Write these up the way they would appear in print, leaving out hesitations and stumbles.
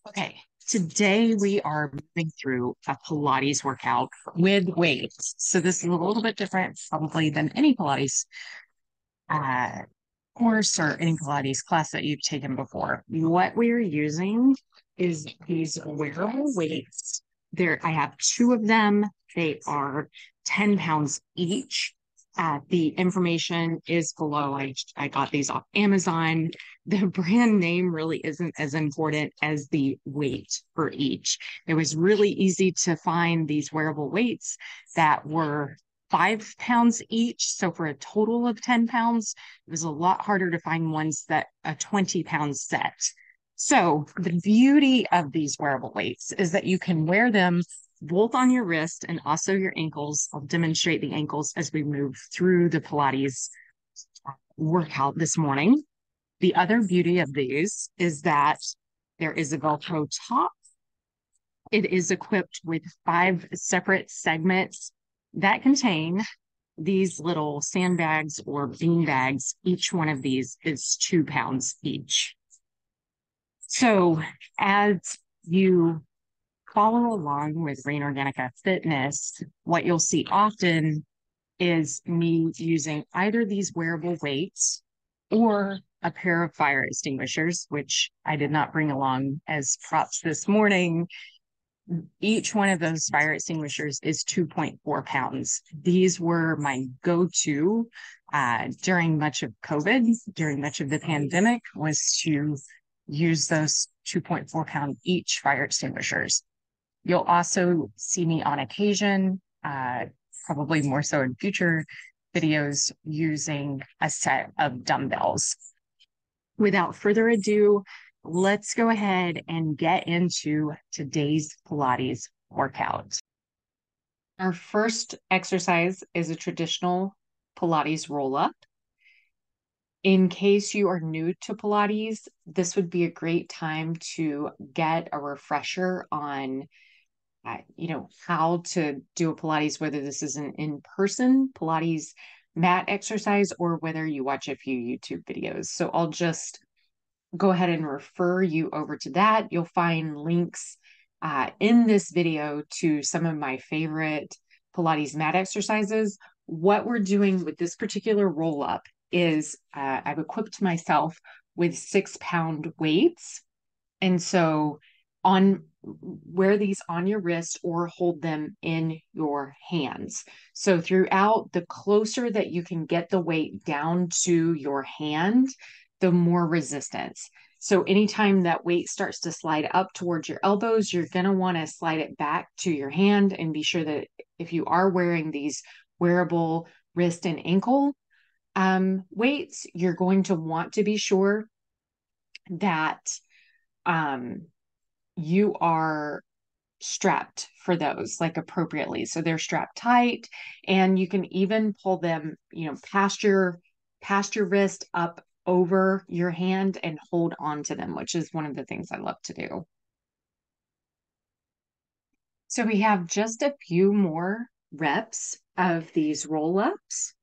Okay, today we are moving through a Pilates workout with weights. So this is a little bit different probably than any Pilates uh, course or any Pilates class that you've taken before. What we're using is these wearable weights. I have two of them. They are 10 pounds each. The information is below. I got these off Amazon. The brand name really isn't as important as the weight for each. It was really easy to find these wearable weights that were 5 pounds each. So for a total of 10 pounds, it was a lot harder to find ones that a 20-pound set. So the beauty of these wearable weights is that you can wear them both on your wrist and also your ankles. I'll demonstrate the ankles as we move through the Pilates workout this morning. The other beauty of these is that there is a Velcro top. It is equipped with 5 separate segments that contain these little sandbags or bean bags. Each one of these is 2 pounds each. So as you follow along with Rain Organica Fitness, what you'll see often is me using either these wearable weights or a pair of fire extinguishers, which I did not bring along as props this morning. Each one of those fire extinguishers is 2.4 pounds. These were my go-to during much of COVID, during much of the pandemic, was to use those 2.4 pound each fire extinguishers. You'll also see me on occasion, probably more so in future videos, using a set of dumbbells. Without further ado, let's go ahead and get into today's Pilates workout. Our first exercise is a traditional Pilates roll-up. In case you are new to Pilates, this would be a great time to get a refresher on how to do a Pilates, whether this is an in-person Pilates mat exercise or whether you watch a few YouTube videos. So I'll just go ahead and refer you over to that. You'll find links in this video to some of my favorite Pilates mat exercises. What we're doing with this particular roll-up is I've equipped myself with 6-pound weights. And so wear these on your wrist or hold them in your hands. So throughout, the closer that you can get the weight down to your hand, the more resistance. So anytime that weight starts to slide up towards your elbows, you're going to want to slide it back to your hand and be sure that if you are wearing these wearable wrist and ankle weights, you're going to want to be sure that you are strapped for those like appropriately. So they're strapped tight, and you can even pull them, past your wrist up over your hand and hold on to them, which is one of the things I love to do. So we have just a few more reps of these roll-ups.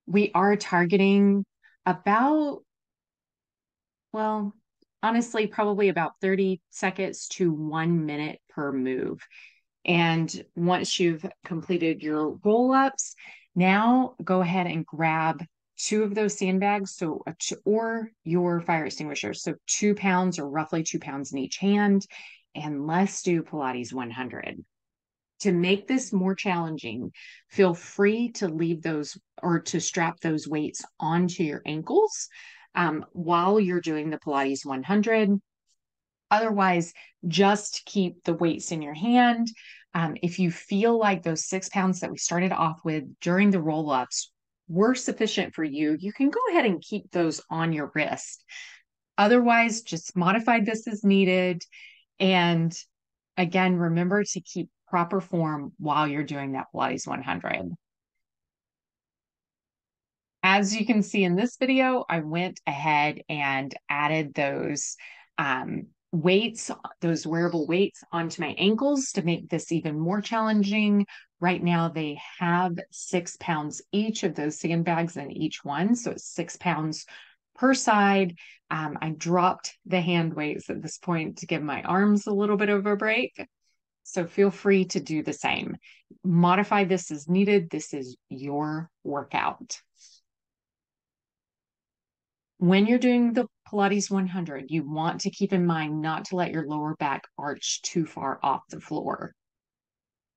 We are targeting about, well, honestly, probably about 30 seconds to 1 minute per move. And once you've completed your roll-ups, now go ahead and grab 2 of those sandbags, or your fire extinguisher. So 2 pounds or roughly 2 pounds in each hand. And let's do Pilates 100. To make this more challenging, feel free to leave those or to strap those weights onto your ankles while you're doing the Pilates 100. Otherwise, just keep the weights in your hand. If you feel like those 6 pounds that we started off with during the roll-ups were sufficient for you, you can go ahead and keep those on your wrist. Otherwise, just modify this as needed. And again, remember to keep proper form while you're doing that Pilates 100. As you can see in this video, I went ahead and added those weights, those wearable weights onto my ankles to make this even more challenging. Right now, they have 6 pounds each of those sandbags in each one. So it's 6 pounds per side. I dropped the hand weights at this point to give my arms a little bit of a break. So feel free to do the same. Modify this as needed. This is your workout. When you're doing the Pilates 100, you want to keep in mind not to let your lower back arch too far off the floor.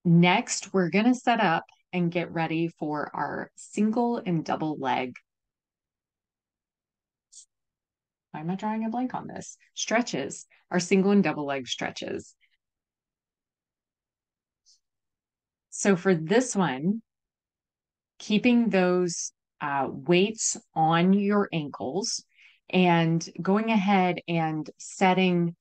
Next, we're going to set up and get ready for our single and double leg. Why am I drawing a blank on this? Stretches, our single and double leg stretches. So for this one, keeping those weights on your ankles and going ahead and setting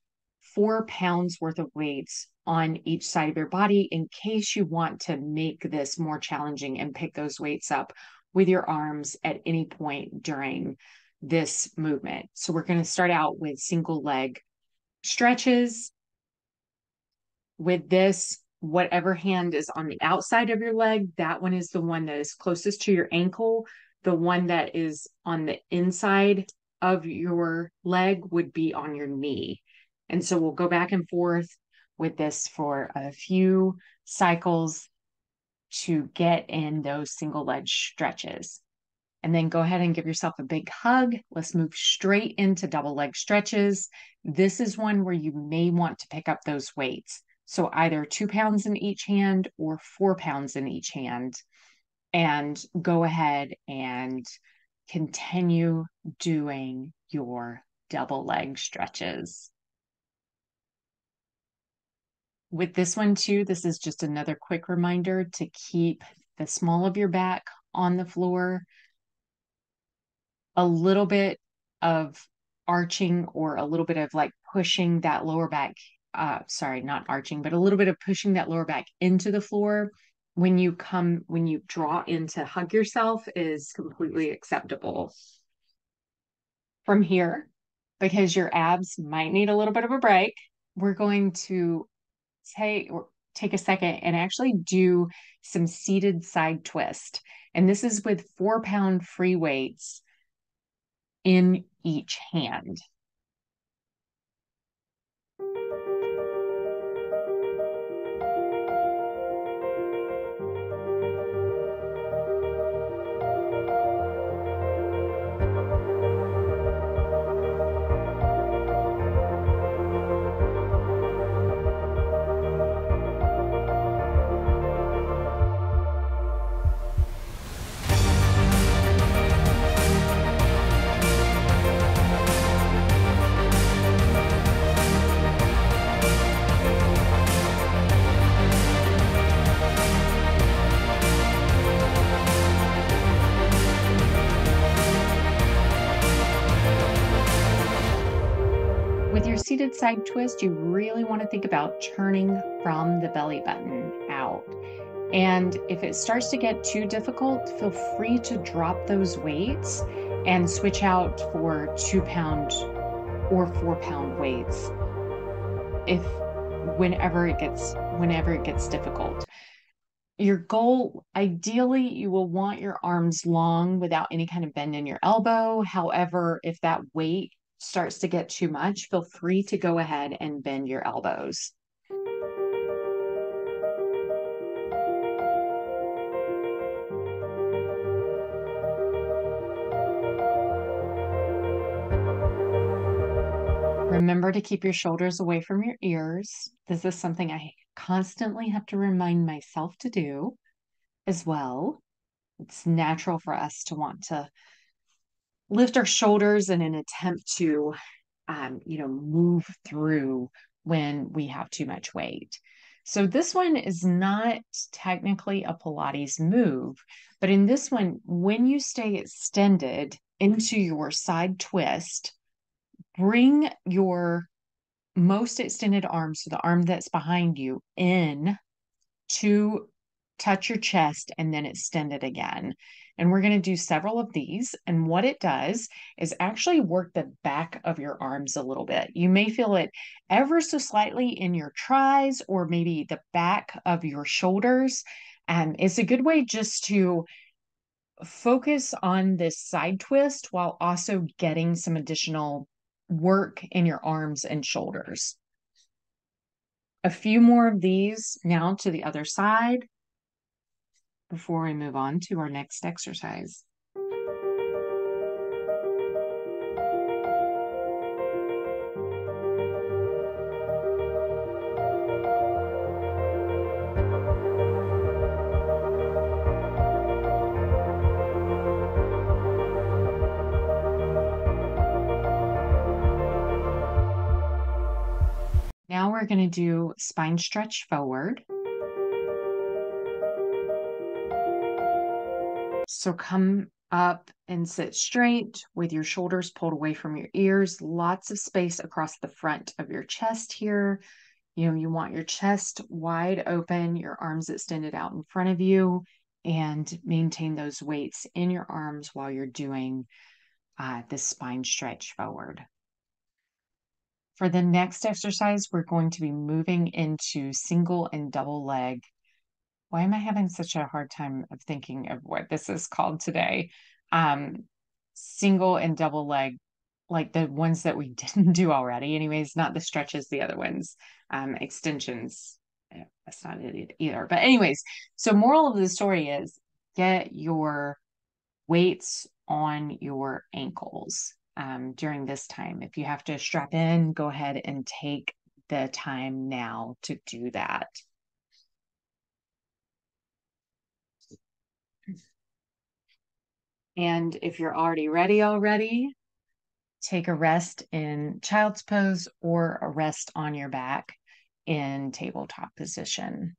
4 pounds worth of weights on each side of your body in case you want to make this more challenging and pick those weights up with your arms at any point during this movement. So we're going to start out with single leg stretches. With this, whatever hand is on the outside of your leg, that one is the one that is closest to your ankle. The one that is on the inside of your leg would be on your knee. And so we'll go back and forth with this for a few cycles to get in those single leg stretches. And then go ahead and give yourself a big hug. Let's move straight into double leg stretches. This is one where you may want to pick up those weights. So either 2 pounds in each hand or 4 pounds in each hand. And go ahead and continue doing your double leg stretches. With this one too, this is just another quick reminder to keep the small of your back on the floor. A little bit of arching or a little bit of like pushing that lower back, sorry, not arching, but a little bit of pushing that lower back into the floor when you draw in to hug yourself is completely acceptable. From here, because your abs might need a little bit of a break, we're going to take a second and actually do some seated side twist. And this is with 4-pound free weights in each hand. With your seated side twist, you really want to think about turning from the belly button out. And if it starts to get too difficult, feel free to drop those weights and switch out for 2-pound or 4-pound weights whenever it gets difficult. Your goal, ideally, you will want your arms long without any kind of bend in your elbow. However, if that weight starts to get too much, feel free to go ahead and bend your elbows. Remember to keep your shoulders away from your ears. This is something I constantly have to remind myself to do as well. It's natural for us to want to lift our shoulders in an attempt to, move through when we have too much weight. So this one is not technically a Pilates move, but in this one, when you stay extended into your side twist, bring your most extended arm, so the arm that's behind you, in to touch your chest and then extend it again. And we're going to do several of these. And what it does is actually work the back of your arms a little bit. You may feel it ever so slightly in your tris or maybe the back of your shoulders. And it's a good way just to focus on this side twist while also getting some additional work in your arms and shoulders. A few more of these now to the other side before we move on to our next exercise. Now we're going to do spine stretch forward. So come up and sit straight with your shoulders pulled away from your ears. Lots of space across the front of your chest here. You want your chest wide open, your arms extended out in front of you, and maintain those weights in your arms while you're doing this spine stretch forward. For the next exercise, we're going to be moving into single and double leg. Why am I having such a hard time of thinking of what this is called today? Single and double leg, like the ones that we didn't do already. Anyways, not the stretches, the other ones, extensions. That's not it either. But anyways, so moral of the story is get your weights on your ankles during this time. If you have to strap in, go ahead and take the time now to do that. And if you're already, take a rest in child's pose or a rest on your back in tabletop position.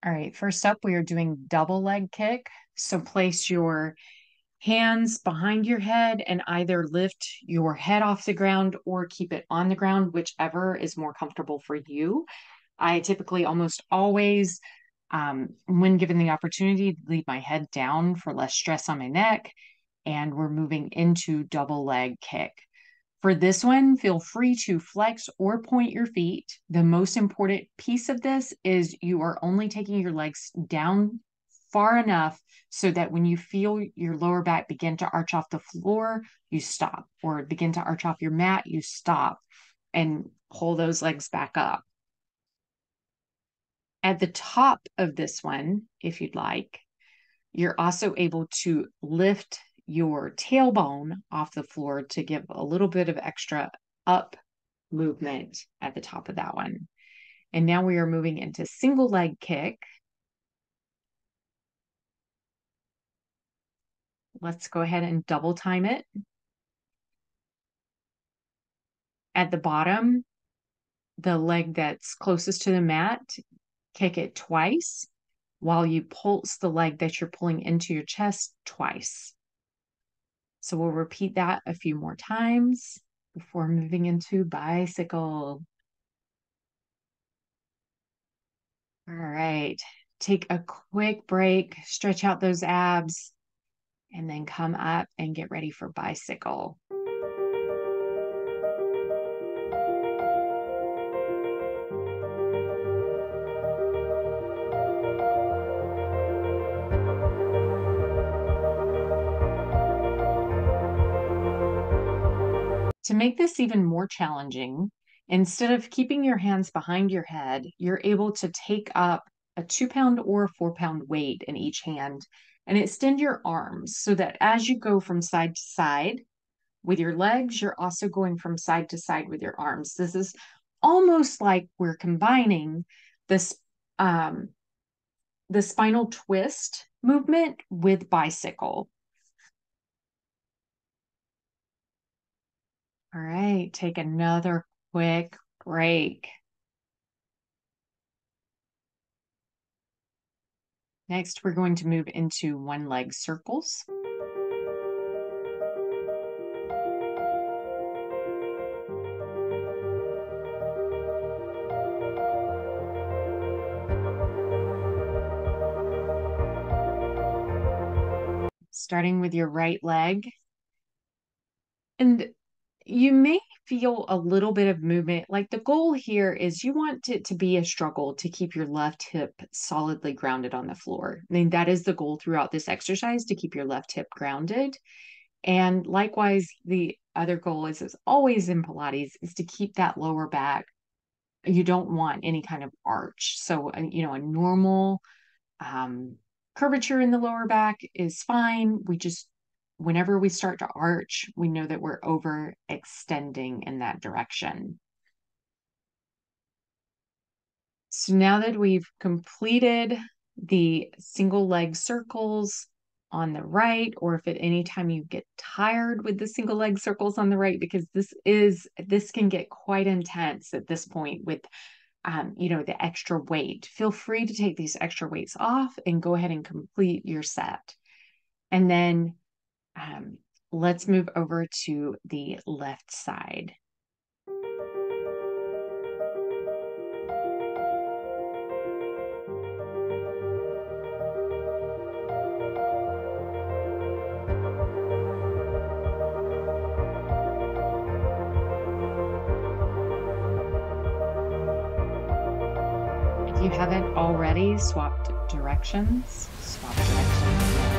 All right, first up, we are doing double leg kick. So place your hands behind your head and either lift your head off the ground or keep it on the ground, whichever is more comfortable for you. I typically almost always, when given the opportunity, leave my head down for less stress on my neck. And we're moving into double leg kick. For this one, feel free to flex or point your feet. The most important piece of this is you are only taking your legs down far enough so that when you feel your lower back begin to arch off the floor, you stop, or begin to arch off your mat, you stop and pull those legs back up. At the top of this one, if you'd like, you're also able to lift your tailbone off the floor to give a little bit of extra up movement at the top of that one. And now we are moving into single leg kick. Let's go ahead and double time it. At the bottom, the leg that's closest to the mat, kick it twice while you pulse the leg that you're pulling into your chest twice. So we'll repeat that a few more times before moving into bicycle. All right, take a quick break, stretch out those abs, and then come up and get ready for bicycle. To make this even more challenging, instead of keeping your hands behind your head, you're able to take up a 2-pound or a 4-pound weight in each hand and extend your arms so that as you go from side to side with your legs, you're also going from side to side with your arms. This is almost like we're combining this the spinal twist movement with bicycle. All right, take another quick break. Next, we're going to move into one leg circles. starting with your right leg. And you may feel a little bit of movement. Like the goal here is you want it to be a struggle to keep your left hip solidly grounded on the floor. I mean, that is the goal throughout this exercise, to keep your left hip grounded. And likewise, the other goal is always in Pilates, is to keep that lower back. You don't want any kind of arch. So, a normal um, curvature in the lower back is fine. Whenever we start to arch, we know that we're overextending in that direction. So now that we've completed the single leg circles on the right, or if at any time you get tired with the single leg circles on the right, because this can get quite intense at this point with the extra weight. Feel free to take these extra weights off and go ahead and complete your set. And then let's move over to the left side. If you haven't already swapped directions, swap directions now.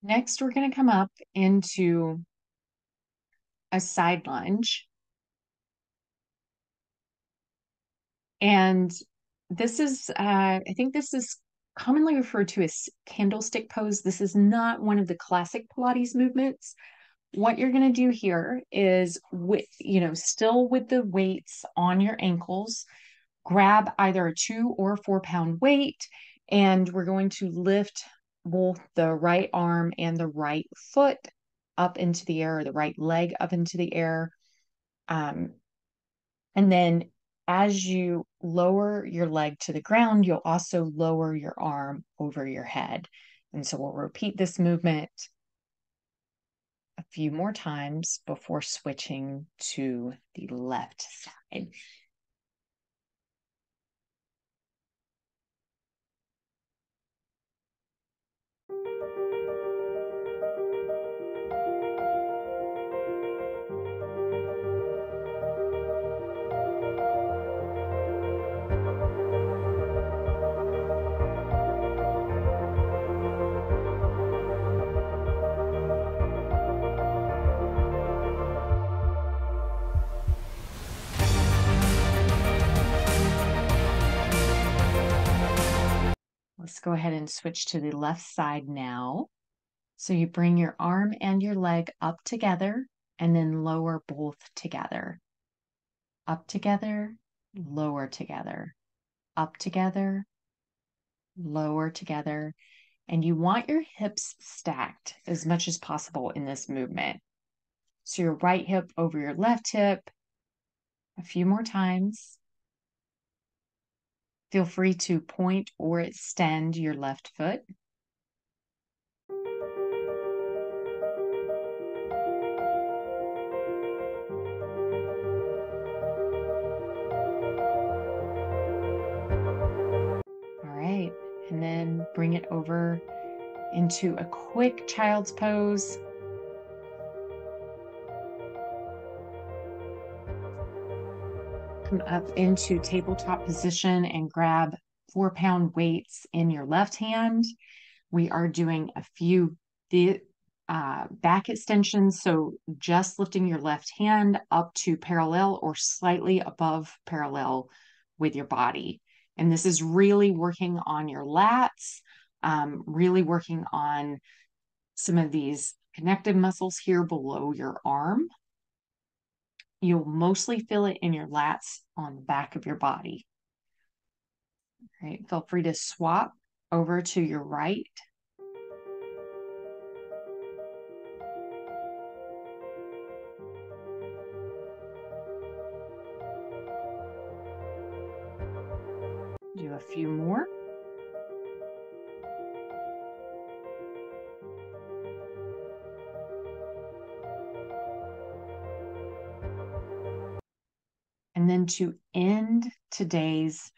Next, we're going to come up into a side lunge. And this is, I think this is commonly referred to as candlestick pose. This is not one of the classic Pilates movements. What you're going to do here is, still with the weights on your ankles, grab either a 2 or 4 pound weight, and we're going to lift both the right arm and the right foot up into the air, or the right leg up into the air. And then as you lower your leg to the ground, you'll also lower your arm over your head. And so we'll repeat this movement a few more times before switching to the left side. Let's go ahead and switch to the left side now. So you bring your arm and your leg up together and then lower both together. Up together, lower together. Up together, lower together. And you want your hips stacked as much as possible in this movement. So your right hip over your left hip. A few more times. Feel free to point or extend your left foot. All right, and then bring it over into a quick child's pose. Come up into tabletop position and grab 4 pound weights in your left hand. We are doing a few back extensions. So just lifting your left hand up to parallel or slightly above parallel with your body. And this is really working on your lats, really working on some of these connective muscles here below your arm. You'll mostly feel it in your lats on the back of your body. All right, feel free to swap over to your right. Do a few more. And then to end today's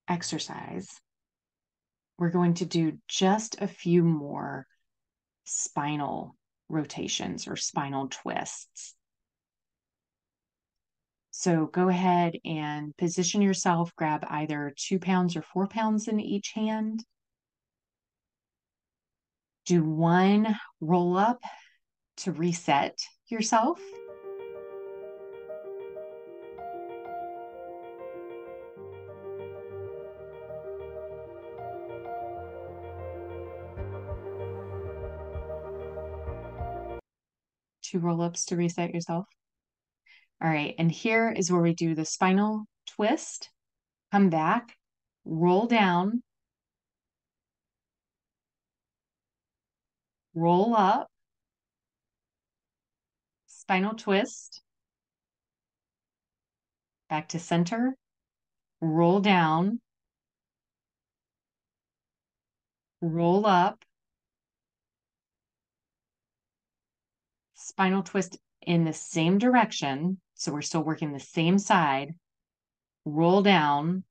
exercise, we're going to do just a few more spinal rotations or spinal twists. So go ahead and position yourself, grab either 2 pounds or 4 pounds in each hand. Do one roll up to reset yourself. Two roll-ups to reset yourself. All right, and here is where we do the spinal twist. Come back, roll down, roll up, spinal twist, back to center, roll down, roll up, spinal twist in the same direction. So we're still working the same side, roll down,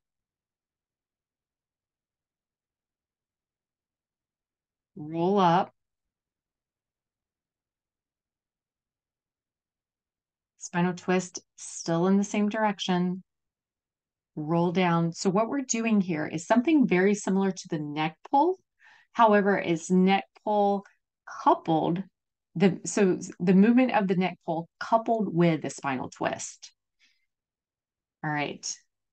roll up, spinal twist still in the same direction, roll down. So what we're doing here is something very similar to the neck pull. However, it's neck pull coupled, so the movement of the neck pull coupled with the spinal twist. All right,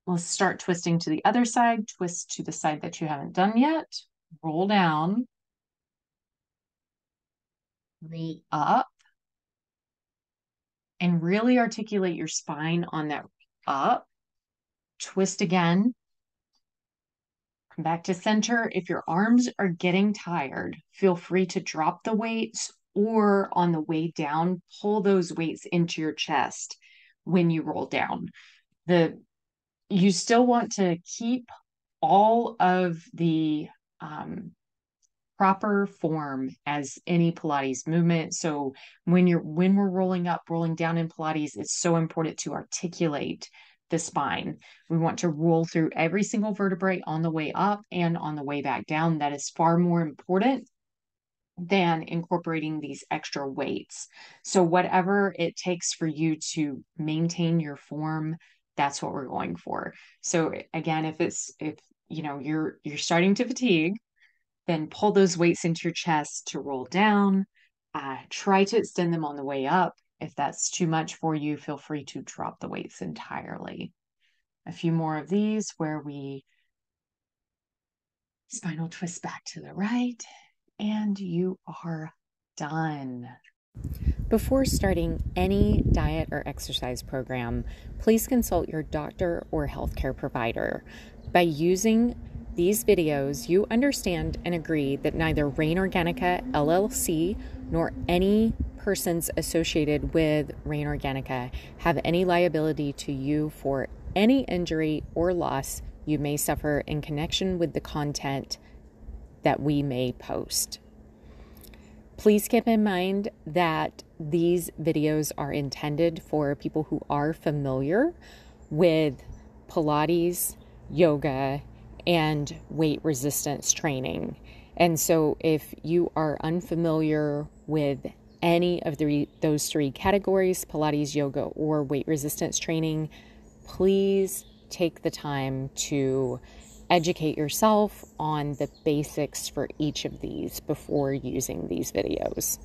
let's start twisting to the other side. Twist to the side that you haven't done yet. Roll down, roll up, and really articulate your spine on that up. Twist again. Come back to center. If your arms are getting tired, feel free to drop the weights, or on the way down, pull those weights into your chest when you roll down. You still want to keep all of the proper form as any Pilates movement. So when we're rolling up, rolling down in Pilates, it's so important to articulate the spine. We want to roll through every single vertebrae on the way up and on the way back down. That is far more important than incorporating these extra weights. So whatever it takes for you to maintain your form, that's what we're going for. So again, if you're starting to fatigue, then pull those weights into your chest to roll down. Try to extend them on the way up. If that's too much for you, feel free to drop the weights entirely. A few more of these where we spinal twist back to the right, and you are done. Before starting any diet or exercise program, please consult your doctor or healthcare provider. By using these videos, you understand and agree that neither Rain Organica LLC nor any persons associated with Rain Organica have any liability to you for any injury or loss you may suffer in connection with the content that we may post. Please keep in mind that these videos are intended for people who are familiar with Pilates, yoga, and weight resistance training. And so if you are unfamiliar with any of those three categories, Pilates, yoga, or weight resistance training, please take the time to educate yourself on the basics for each of these before using these videos.